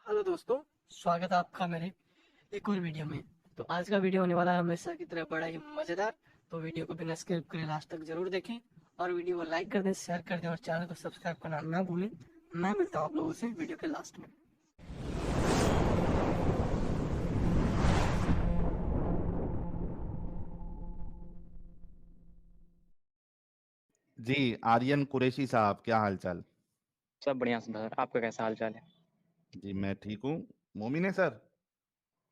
Hello दोस्तों, स्वागत है आपका मेरे एक और वीडियो में। तो आज का वीडियो होने वाला है हमेशा की तरह बड़ा ही मज़ेदार। तो वीडियो को बिना स्किप करे लास्ट तक जरूर देखें और वीडियो को लाइक कर दें, शेयर कर दें और चैनल को सब्सक्राइब करना ना भूलें। मैं मिलता हूँ आप लोगों से वीडियो के लास्ट में। जी। आर्यन कुरैशी साहब, क्या हालचाल? सब बढ़िया सर। आपका कैसा हाल चाल है? जी मैं ठीक हूँ। मोमिन है सर?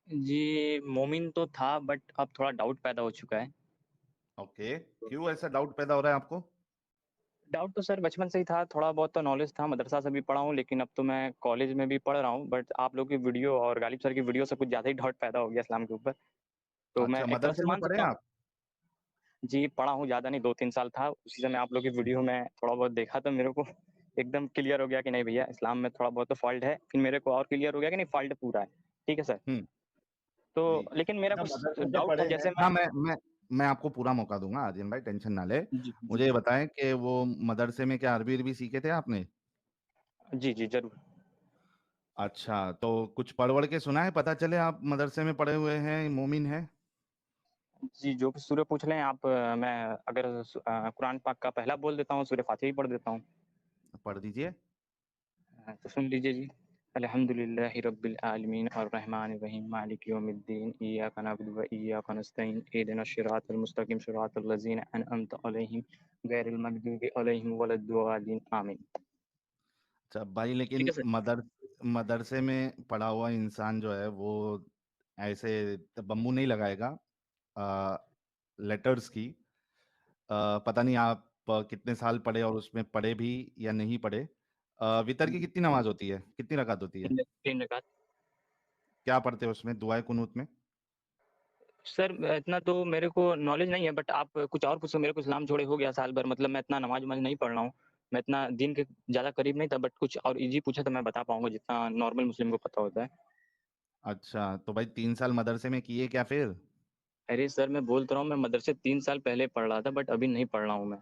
जी, मोमिन तो था बट अब थोड़ा डाउट पैदा हो चुका है। ओके, क्यों ऐसा डाउट पैदा हो रहा है आपको? डाउट तो सर बचपन से ही था, थोड़ा बहुत तो नॉलेज था, मदरसा से भी पढ़ा हूँ, लेकिन अब तो मैं कॉलेज में भी पढ़ रहा हूँ। बट आप लोग की वीडियो और गालिब सर की वीडियो से कुछ ज़्यादा ही डाउट पैदा हो गया इस्लाम के ऊपर। तो मैं अच्छा, एक तरह से मदरसे में मान पढ़े सकता हैं हूँ। आप? जी पढ़ा हूँ, ज़्यादा नहीं, 2-3 साल था। उसी समय आप लोग की वीडियो में थोड़ा बहुत देखा तो मेरे को एकदम क्लियर हो गया कि नहीं भैया, इस्लाम में थोड़ा बहुत तो फॉल्ट है। फिर मेरे को और क्लियर हो गया कि नहीं, फॉल्ट पूरा है। ठीक है सर। हम्म। तो जी। लेकिन मेरा अच्छा, कुछ मदरसे से डाउट था, पढ़े हैं। जैसे मैं। हाँ, मैं आपको पूरा मौका दूंगा आर्यन भाई, टेंशन ना ले। जी जी मुझे ये बताएं कि वो मदरसे में क्या अरबी अरबी सीखे थे आपने? जी जी जरूर। अच्छा, तो कुछ पढ़ वढ़ के सुना है, पता चले आप मदरसे में पढ़े हुए हैं, मोमिन है। जी, जो भी सूर्य पूछ लें आप। मैं अगर कुरान पाक का पहला बोल देता हूँ, सूर्य फातिहा ही पढ़ देता हूँ। पढ़ दीजिए। तो सुन लीजिए जी। अल्हम्दुलिल्लाहि रब्बिल आलमीन अर्रहमानिर रहीम मालिकि यौमिद्दीन इय्याका नअबुदु व इय्याका नस्तईन इहदिनश सिरातल मुस्तकीम सिरातल लज़ीना अनअमता अलैहिम गैरिल मग़दूबि अलैहिम वलद्दॉलिन आमीन। अच्छा भाई, ठीक लेकिन है सर। मदरसे में पढ़ा हुआ इंसान जो है वो ऐसे बम्बू नहीं लगाएगा लेटर्स की। पता नहीं आप कितने साल पढ़े और उसमें पढ़े भी या नहीं पढ़े। वितर की कितनी नमाज होती है, कितनी रकात होती है? 3 रकात। क्या पढ़ते हो उसमें, दुआए कुनूत में? सर इतना तो मेरे को नॉलेज नहीं है, बट आप कुछ और पूछो। मेरे को इस्लाम छोड़े हो गया साल भर, मतलब मैं इतना नमाज वमाज नहीं पढ़ रहा हूँ। मैं इतना दिन के ज़्यादा करीब नहीं था, बट कुछ और इजी पूछा तो मैं बता पाऊंगा जितना नॉर्मल मुस्लिम को पता होता है। अच्छा, तो भाई 3 साल मदरसे में किए क्या फिर? अरे सर, मैं बोल तो रहा हूँ, मैं मदरसे 3 साल पहले पढ़ रहा था, बट अभी नहीं पढ़ रहा हूँ मैं।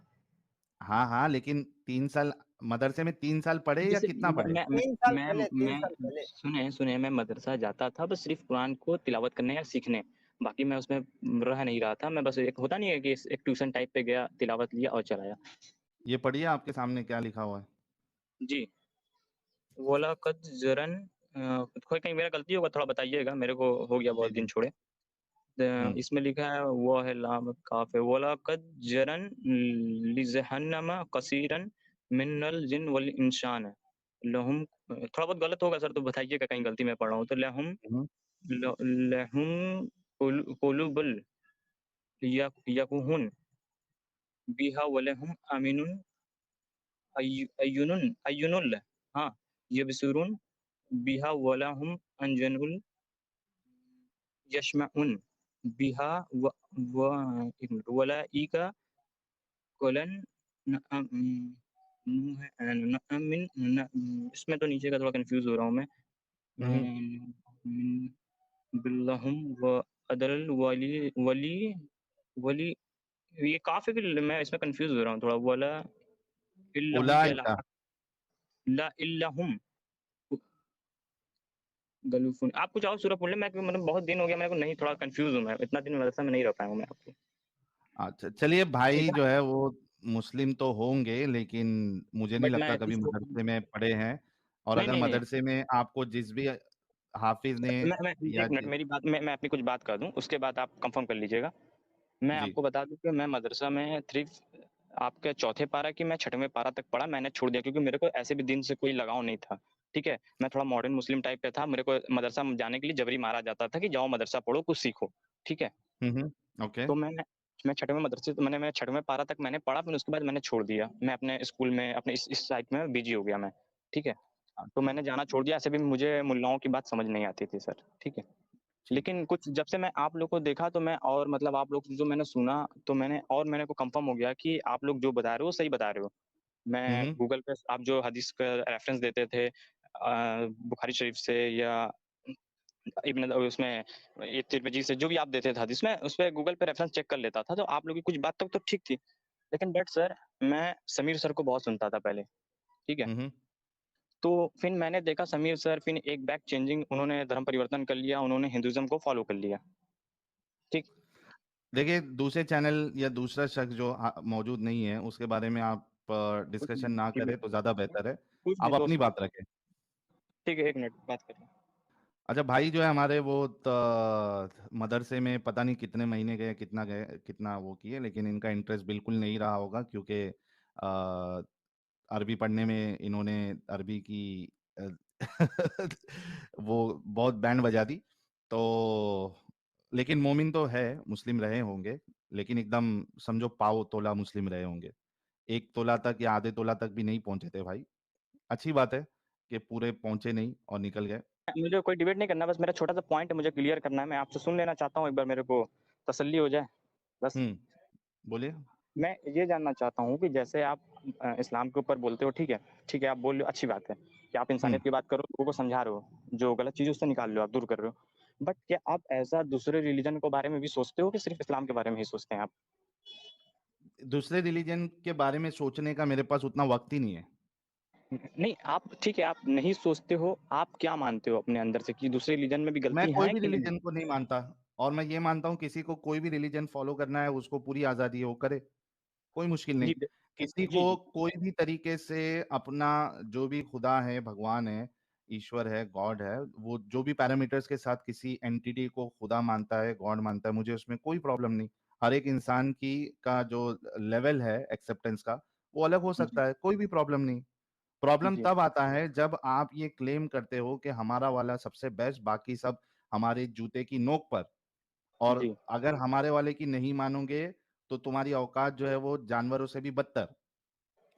हाँ हाँ, लेकिन 3 साल मदरसे में 3 साल पढ़े या जैसे कितना पढ़े? मैं तीन साल मैं पहले, तीन मैं साल पहले। सुने सुने, मैं मदरसा जाता था बस सिर्फ कुरान को तिलावत करने या सीखने। बाकी मैं उसमें रह नहीं रहा था। मैं बस एक होता नहीं है कि एक ट्यूशन टाइप पे गया, तिलावत लिया और चला आया। ये पढ़िए आपके सामने क्या लिखा हुआ है। जी। वलाक़द ज़रन कोई कहीं मेरा गलती होगा, थोड़ा बताइएगा, मेरे को हो गया जी बहुत दिन जी। छोड़े। हम्म। इसमें लिखा है वो है लाम काफ़ है, वलाक़द ज़रन लिजहन्नम कसीरन मिनल जिन वल इंसान है। लहुम थोड़ा बहुत गलत होगा सर, तो बताइएगा, कहीं गलती मैं पढ़ रहा हूँ तो। लहुम हम्म। लहुम कुलुबुल यकुहुन बिहा वलहुम अमीनुन अय्युनुल, हाँ, यबसुरुन बिहा वलहुम अंजनुल यशमउन बिहा व एक मिनट, वलाइका कोलन इसमें तो नीचे का थोड़ा कंफ्यूज हो रहा हूँ मैं। हम्म। बिल्लहुम व अदल वली वली वली ये काफी भी, मैं इसमें कंफ्यूज हो रहा हूँ थोड़ा। वला इल्लहुम क्या ला, उलाइका। ला इल्लहुम गलूफुन। आप कुछ और सूरह पढ़ लें, मैं मतलब बहुत दिन हो गया मेरे को, नहीं थोड़ा कंफ्यूज हूँ मैं, इतना दिन मदरसा में नहीं रह पाया हूँ मैं आपको। अच्छा चलिए, ठीक भाई है। जो है वो मुस्लिम तो होंगे, लेकिन मुझे नहीं बट लगता मैं कभी इसको मदरसे में पढ़े हैं। और नहीं अगर नहीं नहीं। मदरसे में आपको जिस भी हाफिज ने मैं या एक मिनट, मेरी बात मैं अपनी कुछ बात कर दूं, उसके बाद आप कंफर्म कर लीजिएगा। मैं जी। आपको बता दूं कि मैं मदरसा में सिर्फ आपके चौथे पारा की मैं छठवें पारा तक पढ़ा, मैंने छोड़ दिया क्योंकि मेरे को ऐसे भी दिन से कोई लगाव नहीं था। ठीक है, मैं थोड़ा मॉडर्न मुस्लिम टाइप का था, मेरे को मदरसा में जाने के लिए जबरी मारा जाता था कि जाओ मदरसा पढ़ो, कुछ सीखो। ठीक है। ओके। तो मैं छठवें मदरसे मैं छठवें पारा तक मैंने पढ़ा, फिर उसके बाद मैंने छोड़ दिया। मैं अपने स्कूल में अपने इस साइड में बिजी हो गया मैं। ठीक है। तो अच्छा। मैंने जाना छोड़ दिया, ऐसे भी मुझे मुल्लाओं की बात समझ नहीं आती थी सर। ठीक है। ठीक है। लेकिन कुछ जब से मैं आप लोग को देखा तो मैं, और मतलब आप लोग जो मैंने सुना, तो मेरे को कंफर्म हो गया कि आप लोग जो बता रहे हो सही बता रहे हो। मैं हम्म। गूगल पे आप जो हदीस का रेफरेंस देते थे, बुखारी शरीफ से या इब्न उसमें ये तिरमिजी से, जो भी आप देते थे हदीस में, उस पे गूगल पे रेफरेंस चेक कर लेता था, तो आप लोग की कुछ बात तक तो ठीक थी। लेकिन बट सर, मैं समीर सर को बहुत सुनता था पहले। ठीक है। हम्म। तो फिर मैंने देखा समीर सर फिर एक बैक चेंजिंग उन्होंने धर्म परिवर्तन कर लिया, उन्होंने हिंदुइज्म को फॉलो कर लिया। ठीक। देखिए, दूसरे चैनल या दूसरा शख्स जो मौजूद नहीं है उसके बारे में आप कुछ डिस्कशन मिनट ना जी करें तो ज्यादा बिल्कुल। बेहतर है। कुछ आप नहीं अपनी दोस्त, बात रखें। ठीक है 1 मिनट बात करें। अच्छा, भाई जो है हमारे वो मदरसे में पता नहीं कितने महीने गए कितना वो किए, लेकिन इनका इंटरेस्ट बिल्कुल नहीं रहा होगा क्योंकि अ, अरबी पढ़ने में इन्होंने अरबी की अ, वो बहुत बैंड बजा दी। तो लेकिन मोमिन तो है, मुस्लिम रहे होंगे, लेकिन एकदम समझो पाव तोला मुस्लिम रहे होंगे। 1 तोला तक या आधे तोला तक भी नहीं पहुंचे थे भाई। अच्छी बात है कि पूरे पहुंचे नहीं और निकल गए। मुझे कोई डिबेट नहीं करना, बस मेरा छोटा सा पॉइंट मुझे क्लियर करना है, मैं आपसे सुन लेना चाहता हूँ, एक बार मेरे को तसल्ली हो जाए बस। बोलिए। मैं ये जानना चाहता हूँ कि जैसे आप इस्लाम के ऊपर बोलते हो, ठीक है, ठीक है, आप बोल रहे हो, अच्छी बात है कि आप हम्म इंसानियत की बात करो, लोगों को समझा रहे हो, जो गलत चीज़ उससे निकाल रहे हो, आप दूर कर रहे हो। बट क्या आप ऐसा दूसरे रिलीजन के बारे में भी सोचते हो कि सिर्फ इस्लाम के बारे में ही सोचते हैं आप? दूसरे रिलीजन के बारे में सोचने का मेरे पास उतना वक्त ही नहीं है। नहीं, आप ठीक है, आप नहीं सोचते हो, आप क्या मानते हो अपने अंदर से कि दूसरे रिलीजन में भी मैं गलती कोई है भी कि नहीं? रिलीजन को नहीं मानता, और मैं ये मानता हूँ किसी को कोई भी रिलीजन फॉलो करना है उसको पूरी आजादी है, वो करे, कोई मुश्किल नहीं। जी किसी जी को जी कोई भी तरीके से अपना जो भी खुदा है, भगवान है, ईश्वर है, गॉड है, वो जो भी पैरामीटर्स के साथ किसी एंटिटी को खुदा मानता है, गॉड मानता है, मुझे उसमें कोई प्रॉब्लम नहीं। हर एक इंसान की का जो लेवल है एक्सेप्टेंस का वो अलग हो जी सकता है, कोई भी प्रॉब्लम नहीं। प्रॉब्लम जी तब आता है जब आप ये क्लेम करते हो कि हमारा वाला सबसे बेस्ट, बाकी सब हमारे जूते की नोक पर। और जी अगर हमारे वाले की नहीं मानोगे तो तुम्हारी औकात जो है वो जानवरों से भी बदतर।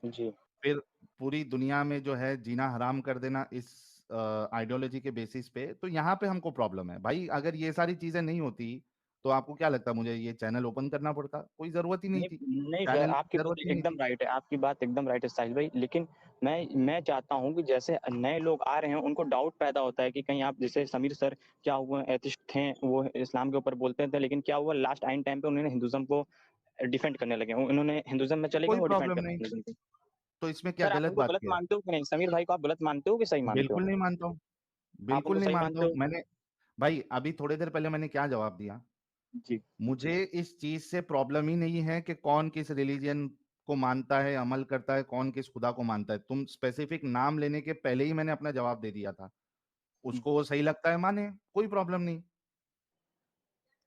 जी फिर पूरी दुनिया में जो है जीना हराम कर देना इस आइडियोलॉजी के बेसिस पे, तो यहाँ पे हमको प्रॉब्लम है भाई। अगर ये सारी चीजें नहीं होती तो आपको क्या लगता मुझे ये चैनल ओपन करना पड़ता? कोई जरूरत ही नहीं नहीं थी। नहीं सर, चैनल आपकी की बात जरूरत ही नहीं एकदम थी। राइट है, आपकी बात एकदम राइट है साहिल भाई, लेकिन मैं चाहता हूँ कि जैसे नए लोग आ रहे हैं उनको डाउट पैदा होता है कि कहीं आप जैसे समीर सर क्या हुआ, एथिस्ट थे, वो इस्लाम के ऊपर बोलते थे, लेकिन क्या हुआ लास्ट आइन टाइम पे उन्होंने हिंदुज्म को डिफेंड करने लगे, उन्होंने हिंदुज्म में चले गए, कोई वो डिफेंड प्रॉब्लम करने नहीं, हिंदुज्म को। तो इसमें क्या सर आप गलत उनको बात गलत क्या है? मानते हो कि नहीं? समीर भाई को आप गलत मानते हो कि सही मानते हो? बिल्कुल नहीं मानता हूँ, आप बिल्कुल उनको नहीं सही मानता मानते हूँ। हो? मैंने भाई अभी थोड़ी देर पहले मैंने क्या जवाब दिया? जी मुझे इस चीज से प्रॉब्लम ही नहीं है कि कौन किस रिलीजन को मानता है, अमल करता है, कौन किस खुदा को मानता है। तुम स्पेसिफिक नाम लेने के पहले ही मैंने अपना जवाब दे दिया था। उसको वो सही लगता है माने, कोई प्रॉब्लम नहीं।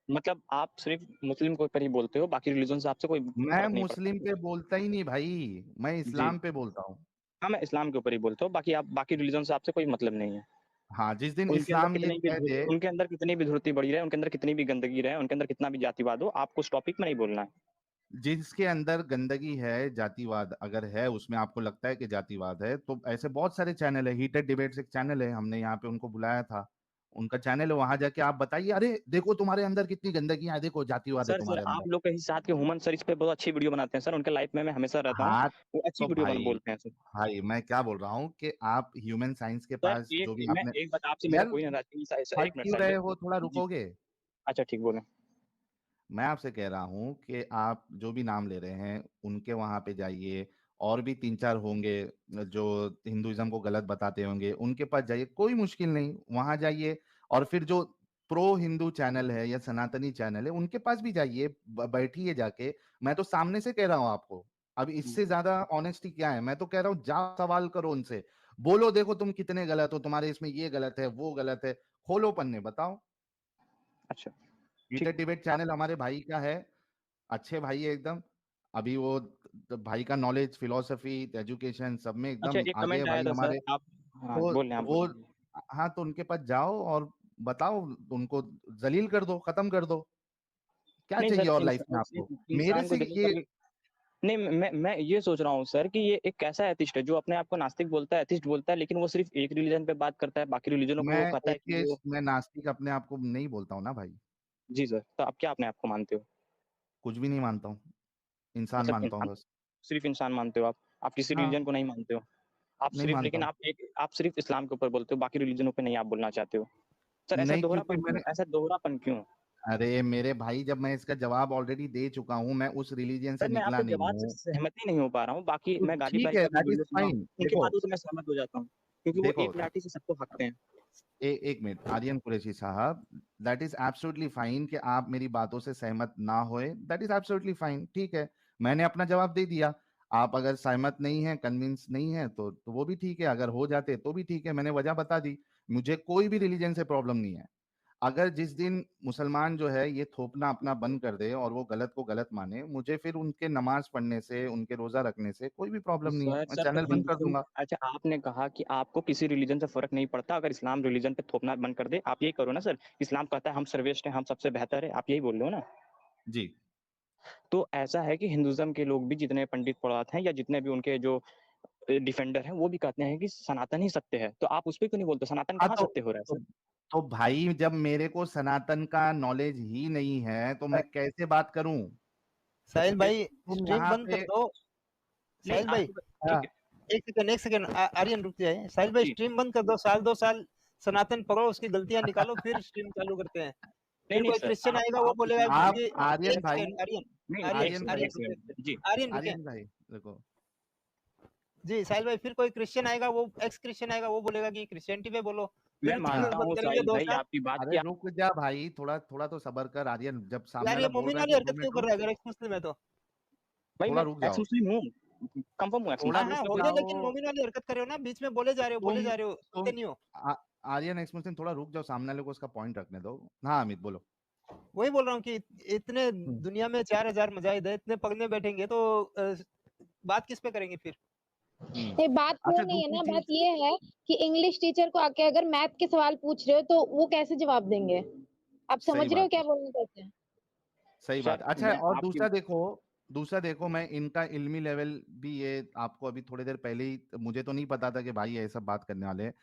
मतलब आप सिर्फ मुस्लिम के ऊपर ही बोलते हो, बाकी रिलीजन से आपसे कोई मैं फर्क नहीं मुस्लिम पड़ता? पे बोलता ही नहीं भाई, मैं जी इस्लाम पे बोलता हूँ। हाँ, मैं इस्लाम के ऊपर ही बोलता हूँ, बाकी आप बाकी रिलीजन से आपसे कोई मतलब नहीं है। हाँ, जिस दिन उनके अंदर इस्लाम ये कितनी भी कह दे, उनके अंदर कितनी भी धुरती बढ़ी रहे, उनके अंदर कितनी भी गंदगी रहे, उनके अंदर कितना भी जातिवाद हो, आपको उस टॉपिक में नहीं बोलना है। जिसके अंदर गंदगी है, जातिवाद अगर है, उसमें आपको लगता है कि जातिवाद है, तो ऐसे बहुत सारे चैनल है। हीटेड डिबेट्स एक चैनल है, हमने यहाँ पे उनको बुलाया था, उनका चैनल है, वहां जाके आप बताइए, अरे देखो तुम्हारे अंदर कितनी गंदगी है, देखो जातिवाद है सर तुम्हारे आप अंदर। लोग के ही साथ के हुमन सर इस पे बहुत अच्छी वीडियो बनाते हैं सर, उनके लाइफ में मैं हमेशा रहता हूँ, हाँ, वो अच्छी तो वीडियो बन भाई, बोलते हैं सर। भाई मैं क्या बोल रहा हूँ कि आप ह्यूमन साइंस के सर पास एक जो भी मैं आपने, एक बात आपसे, मेरा यार कोई नाराजगी नहीं, सर हट एक मिनट क्यों साहिल रहे हो, थोड़ा भाई जी। रुकोगे? अच्छा ठीक, बोले। मैं आपसे कह रहा हूँ कि आप जो भी नाम ले रहे हैं उनके वहां पे जाइए, और भी 3-4 होंगे जो हिंदुइज्म को गलत बताते होंगे, उनके पास जाइए, कोई मुश्किल नहीं, वहां जाइए। और फिर जो प्रो हिंदू चैनल है या सनातनी चैनल है उनके पास भी जाइए, बैठिए जाके। मैं तो सामने से कह रहा हूँ आपको, अब इससे ज्यादा ऑनेस्टी क्या है? मैं तो कह रहा हूँ जाओ सवाल करो उनसे, बोलो देखो तुम कितने गलत हो, तुम्हारे इसमें ये गलत है, वो गलत है, खोलो पन्ने, बताओ। अच्छा ठीक। हीटेड डिबेट चैनल हमारे भाई का है, अच्छे भाई है एकदम। अभी वो भाई का नॉलेज, फिलोसफी, एजुकेशन सब में अच्छा एकदम एक आगे है कमेंट आया भाई था सर, हमारे। आप हाँ तो बोल रहे हैं, आप वो, बोलिए। हाँ, तो उनके पास जाओ और बताओ, उनको जलील कर दो, खत्म कर दो। क्या नहीं चाहिए सर, और लाइफ में आपको मेरे इंसान को से जलील ये? करने, नहीं मैं ये सोच रहा हूँ सर कि ये एक कैसा एथिस्ट है जो अपने आप को नास्तिक बोलता है, एथिस्ट बोलता है, लेकिन वो सिर्फ एक रिलीजन पे बात करता है, बाकी रिलीजनों को मैं वो कहता है कि वो। एथियस्ट, मैं नास्तिक अपने आप को नहीं बोलता हूँ ना भाई। जी सर, तो आप क्या अपने आप को मानते हो? कुछ भी नहीं मानता हूँ, इंसान मतलब मानता हूँ इंसान, बस। सिर्फ इंसान मानते हो आप किसी हाँ, रिलीजन को नहीं मानते हो? आप नहीं सिर्फ, मानता लेकिन हूँ। आप सिर्फ इस्लाम के ऊपर बोलते हो, बाकी रिलीजनों पे नहीं आप बोलना चाहते हो? सर ऐसा नहीं, क्योंकि दोहरापन क्यों, मैंने, ऐसा दोहरापन क्यों? अरे मेरे भाई, जब मैं इसका जवाब ऑलरेडी दे चुका हूँ, मैं उस रिलीजन से सर मैं निकला आपके नहीं जवाब से हूँ। सहमत ही नहीं हो पा रहा हूँ, बाकी तो मैं गाजी ठीक भाई है, का भी दैट इज वीडियो सुना हूँ, फाइन। उनकी देखो, बातों से मैं सहमत हो जाता हूँ। क्योंकि वो देखो एक लाठी से सबको हाँकते हैं। एक मिनट आर्यन कुरैशी साहब, दैट इज एब्सोल्युटली फाइन कि आप मेरी बातों से सहमत ना होए, दैट इज एब्सोल्युटली फाइन, ठीक है, मैंने अपना जवाब दे दिया। आप अगर सहमत नहीं है, कन्विंस नहीं है, तो वो भी ठीक है, अगर हो जाते तो भी ठीक है, मैंने वजह बता दी। मुझे कोई भी रिलीजन से प्रॉब्लम नहीं है। अगर जिस दिन मुसलमान जो है ये थोपना अपना बंद कर दे और वो गलत को गलत माने, मुझे फिर उनके नमाज पढ़ने से, उनके रोजा रखने से कोई भी तो प्रॉब्लम नहीं है, मैं सर तो चैनल बंद कर हिंदुज्म, दूंगा। अच्छा आपने कहा कि आपको किसी रिलीजन से फर्क नहीं पड़ता अगर इस्लाम रिलीजन पे थोपना बंद कर दे, आप यही करो ना सर, इस्लाम कहता है हम सर्वश्रेष्ठ हैं, हम सबसे बेहतर है, आप यही बोल रहे हो ना? जी। तो ऐसा है कि हिंदुज्म के लोग भी, जितने पंडित पुरोहित हैं या जितने भी उनके जो डिफेंडर हैं, वो भी कहते हैं कि सनातन ही सत्य है, तो आप उस पे क्यों नहीं बोलते? सनातन हाँ कहाँ सत्य हो रहा है तो, सर? तो भाई जब मेरे को सनातन का नॉलेज ही नहीं है तो मैं कैसे बात करूं? साहिल भाई तुम स्ट्रीम यहाँ बंद पे कर दो। नहीं साहिल भाई आपको हाँ, ठीक है एक सेकंड आर्यन रुक जाए। साहिल भाई जी। स्ट्रीम बंद कर दो, साल 2 साल सनातन पढ़ो, उसकी गलतियां निकालो, फिर स्ट्रीम चालू करते हैं। नहीं फिर नहीं कोई सर, क्रिश्चियन आएगा, वो आप बोलेगा आप कि आर्यन एक भाई, सेकंड आर्यन नहीं आर्यन आर्यन आर्यन भाई, एक सेकंड जी। आर्यन रुके। आर्यन भाई देखो, जी साहिल भाई, फिर कोई क्रिश्चियन आएगा, वो एक्स क्रिश्चियन आएगा, वो बोलेगा कि क्रिश्चियनिटी पे बोलो, मैं फिर चैनल मानता हूँ बंद करेंगे साहिल दो भाई साल आपकी बात अरे की। रुक जा भाई, थोड़ा थोड़ा तो सबर कर आर्यन, जब सामने यार वाला ये बोल मोमिन रहा है वाली तो हरकत बोलने क्यों कर दो, रहा है अगर एक्स मुस्लिम है तो? भाई थोड़ा मैं रुक एक्स जाओ, मुस्लिम हूँ, कंफर्म हूँ एक्स थोड़ा हाँ मुस्लिम। हाँ रुक हो गए, लेकिन जाओ। मोमिन वाली हरकत कर रहे हो ना, बीच में बोले जा रहे हो बोले तुम जा रहे हो, सुनते तुम नहीं हो। आ, आर्यन एक्स मुस्लिम, थोड़ा रुक जाओ, सामने वाले को उसका पॉइंट रखने दो। हाँ अमित बोलो। वही बोल रहा हूँ कि इतने हम्म, दुनिया में 4000 मजाहिद है, इतने पढ़ने बैठेंगे तो बात किस पे करेंगे फिर? हम्म। ये बात वो अच्छा नहीं है दूसरी ना, बात चीज, ये है कि इंग्लिश टीचर को आके अगर मैथ के सवाल पूछ रहे हो तो वो कैसे जवाब देंगे? आप सही समझ रहे हो बात क्या है, बोलना चाहते हैं? सही बात सर है। अच्छा मैं और आपकी दूसरा देखो, मैं इनका इल्मी लेवल भी, ये आपको अभी थोड़ी देर पहले ही, मुझे तो नहीं पता था कि भाई ये सब बात करने वाले हैं,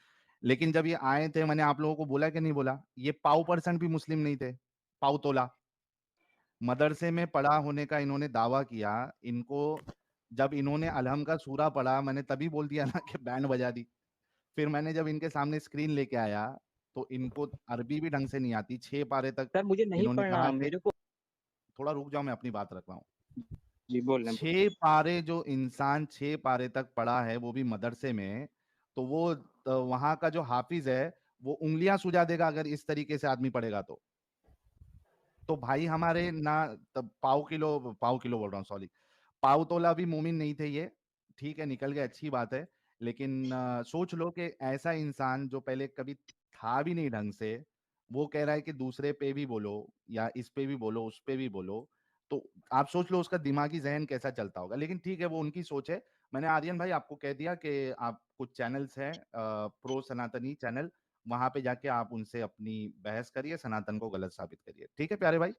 लेकिन जब ये आए थे मैंने आप लोगों को बोला कि नहीं बोला, ये पाव परसेंट भी मुस्लिम नहीं थे, पाव तोला। मदरसे में पढ़ा होने का इन्होंने दावा किया। इनको जब इन्होंने अलहम का सूरा पढ़ा, मैंने तभी बोल दिया ना कि बैंड बजा दी। फिर मैंने जब इनके सामने स्क्रीन लेके आया तो इनको अरबी भी ढंग से नहीं आती, 6 पारे तक सर मुझे नहीं इन्होंने कहा पढ़ना कि, मेरे को। थोड़ा रुक जाओ मैं अपनी बात रख रहा हूँ। जी बोल रहे हैं। 6 पारे जो इंसान 6 पारे तक पढ़ा है वो भी मदरसे में, तो वो वहां का जो हाफिज है वो उंगलियां सुजा देगा अगर इस तरीके से आदमी पढ़ेगा तो भाई हमारे ना, तब पाव किलो बोल रहा हूँ, सॉरी, पाव तोला भी मोमिन नहीं थे ये, ठीक है, निकल गए, अच्छी बात है। लेकिन सोच लो कि ऐसा इंसान जो पहले कभी था भी नहीं ढंग से, वो कह रहा है कि दूसरे पे भी बोलो या इस पे भी बोलो उस पे भी बोलो, तो आप सोच लो उसका दिमागी जहन कैसा चलता होगा। लेकिन ठीक है, वो उनकी सोच है। मैंने आर्यन भाई आपको कह दिया कि आप कुछ चैनल्स हैं, प्रो सनातनी चैनल, वहां पे जाके आप उनसे अपनी बहस करिए, सनातन को गलत साबित करिए, ठीक है प्यारे भाई?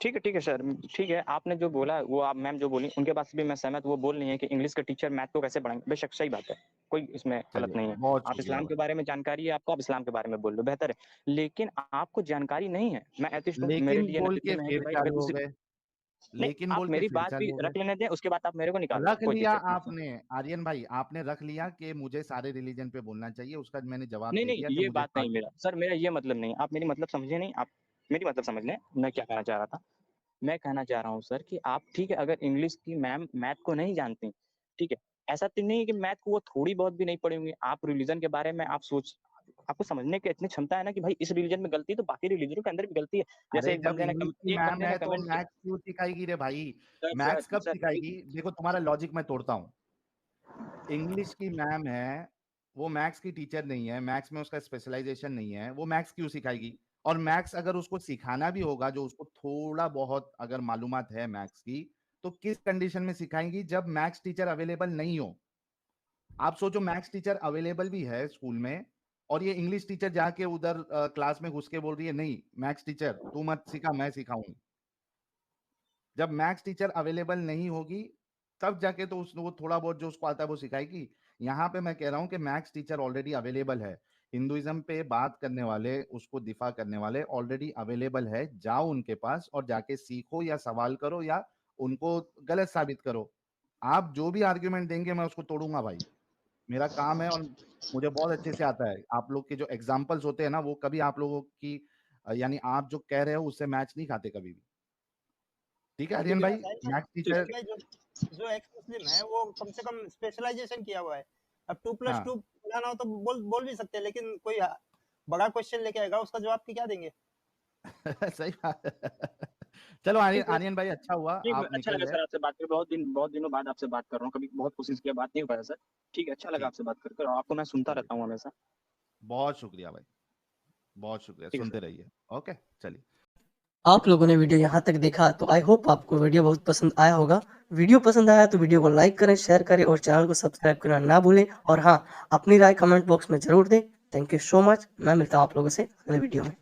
ठीक है सर, ठीक है, आपने जो बोला वो, आप मैम जो बोली उनके बात से भी मैं सहमत। वो बोल रही है कि इंग्लिश के टीचर मैथ को कैसे पढ़ाएंगे, बेशक सही बात है, कोई इसमें गलत चलिए, नहीं है। बहुत आप शुक्रिया इस्लाम के भाई। बारे में जानकारी है आपको, आप इस्लाम के बारे में बोल लो, बेहतर है। लेकिन आपको जानकारी नहीं है, मैं एथिस्ट हूँ, मेरे लेकिन लिए बोल नजरिए के में है कि फिर भाई अगर चालू हो दूसरी, गए, नहीं लेकिन आप बोल के मेरी फिर बात भी चालू हो गए। रख लेने दें, उसके बाद आप मेरे को निकाल दो, रख कोई लिया दिक्कत नहीं है। आपने, आर्यन भाई आपने रख लिया कि मुझे सारे रिलीजन पे बोलना चाहिए, उसका मैंने जवाब नहीं दे नहीं दिया कि ये मुझे बात नहीं मेरा सर, मेरा ये मतलब नहीं, आप मेरी मतलब समझे नहीं, आप मेरी मतलब समझ लें मैं क्या कहना चाह रहा था। मैं कहना चाह रहा हूँ सर कि आप, ठीक है, अगर इंग्लिश की मैम मैथ को नहीं जानती, ठीक है, ऐसा तो नहीं है कि मैथ को वो थोड़ी बहुत भी नहीं पढ़ी होंगी। आप रिलीजन के बारे में आप सोच, आपको समझने की इतनी क्षमता है ना कि भाई इस रिलीजन में गलती है तो बाकी रिलीजनों के अंदर भी गलती है। जैसे अरे जब इंग्लिश की एक मैम बंदे ने है तो कमेंट किया। मैथ्स क्यों सिखाएगी रे भाई? सर मैथ्स सर कब सर सिखाएगी? देखो तुम्हारा लॉजिक मैं तोड़ता हूँ। इंग्लिश की मैम है, वो मैथ्स की टीचर नहीं है, मैथ्स में उसका स्पेशलाइजेशन नहीं है, वो मैथ्स क्यों सिखाएगी? और मैथ्स अगर उसको सिखाना भी होगा, जो उसको थोड़ा बहुत अगर मालूमात है मैथ्स की, तो किस कंडीशन में सिखाएंगी? जब मैथ्स टीचर अवेलेबल नहीं हो। आप सोचो मैथ्स टीचर अवेलेबल भी है स्कूल में, और ये इंग्लिश टीचर जाके उधर क्लास में घुस के बोल रही है नहीं मैथ्स टीचर तू मत सिखा, मैं सिखाऊंगी। जब मैथ्स टीचर अवेलेबल नहीं होगी तब जाके तो वो थोड़ा बहुत जो उसको आता है वो सिखाएगी। यहाँ पे मैं कह रहा हूँ कि मैथ्स टीचर ऑलरेडी अवेलेबल है, हिंदुइज्म पे बात करने वाले, उसको दिफा करने वाले ऑलरेडी अवेलेबल है, जाओ उनके पास और जाके सीखो या सवाल करो या उनको गलत साबित करो। आप जो भी आर्ग्यूमेंट देंगे मैं उसको तोड़ूंगा भाई, मेरा काम है, और मुझे बहुत अच्छे से आता है। आप लोग के जो एग्जाम्पल्स होते हैं ना, वो कभी आप लोगों की यानी आप जो कह रहे हो उससे मैच नहीं खाते कभी भी। ठीक है आर्यन भाई, मैथ्स टीचर, जो एक्स मुस्लिम है वो कम से कम स्पेशलाइजेशन किया हुआ है। अब 2 + हाँ 2 समझाना हो तो बोल भी सकते हैं, लेकिन कोई बड़ा क्वेश्चन लेके आएगा उसका जवाब क्या देंगे? सही बात है। चलो आर्यन भाई, अच्छा हुआ आप अच्छा निकल लगा गए। सर आपसे बात करके, बहुत दिनों बाद आपसे बात कर रहा हूँ, कभी बहुत कोशिश किया बात नहीं हो पाया सर। ठीक है, अच्छा लगा ठीक, आपसे बात करके, और आपको मैं सुनता चलिए, रहता हूँ हमेशा। बहुत शुक्रिया भाई, बहुत शुक्रिया, ठीक है सुनते सर। रहिए। ओके, चलिए। आप लोगों ने वीडियो यहाँ तक देखा तो आई होप आपको वीडियो बहुत पसंद आया होगा। वीडियो पसंद आया तो वीडियो को लाइक करें, शेयर करें और चैनल को सब्सक्राइब करना ना भूलें। और हाँ, अपनी राय कमेंट बॉक्स में जरूर दें। Thank you so much. मैं मिलता हूँ आप लोगों से अगले वीडियो में।